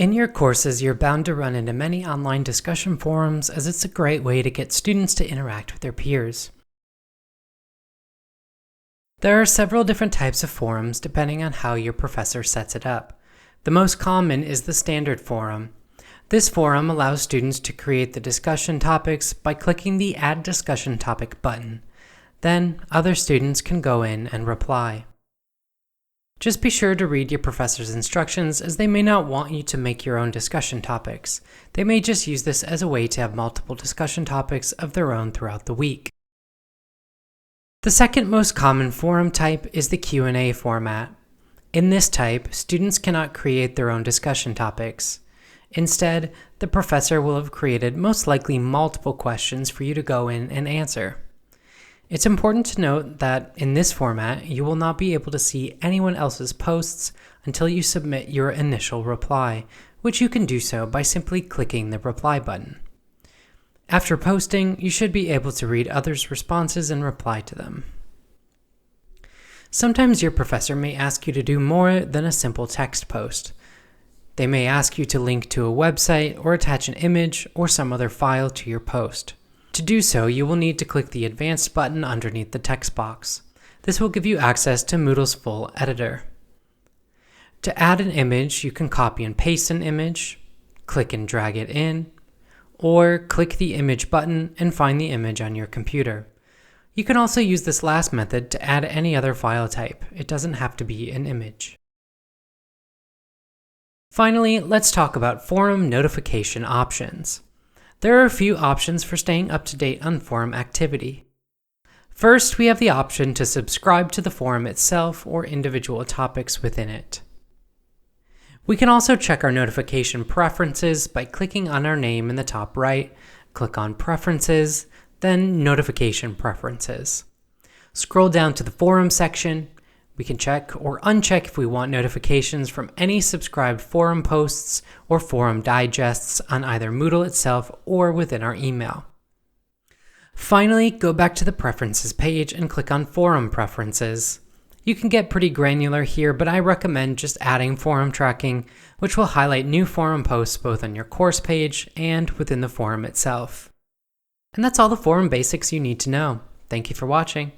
In your courses, you're bound to run into many online discussion forums, as it's a great way to get students to interact with their peers. There are several different types of forums depending on how your professor sets it up. The most common is the standard forum. This forum allows students to create the discussion topics by clicking the Add Discussion Topic button. Then, other students can go in and reply. Just be sure to read your professor's instructions, as they may not want you to make your own discussion topics. They may just use this as a way to have multiple discussion topics of their own throughout the week. The second most common forum type is the Q&A format. In this type, students cannot create their own discussion topics. Instead, the professor will have created most likely multiple questions for you to go in and answer. It's important to note that in this format, you will not be able to see anyone else's posts until you submit your initial reply, which you can do so by simply clicking the reply button. After posting, you should be able to read others' responses and reply to them. Sometimes your professor may ask you to do more than a simple text post. They may ask you to link to a website or attach an image or some other file to your post. To do so, you will need to click the Advanced button underneath the text box. This will give you access to Moodle's full editor. To add an image, you can copy and paste an image, click and drag it in, or click the Image button and find the image on your computer. You can also use this last method to add any other file type. It doesn't have to be an image. Finally, let's talk about forum notification options. There are a few options for staying up to date on forum activity. First, we have the option to subscribe to the forum itself or individual topics within it. We can also check our notification preferences by clicking on our name in the top right, click on Preferences, then Notification Preferences. Scroll down to the Forum section. We can check or uncheck if we want notifications from any subscribed forum posts or forum digests on either Moodle itself or within our email. Finally, go back to the Preferences page and click on Forum Preferences. You can get pretty granular here, but I recommend just adding forum tracking, which will highlight new forum posts both on your course page and within the forum itself. And that's all the forum basics you need to know. Thank you for watching.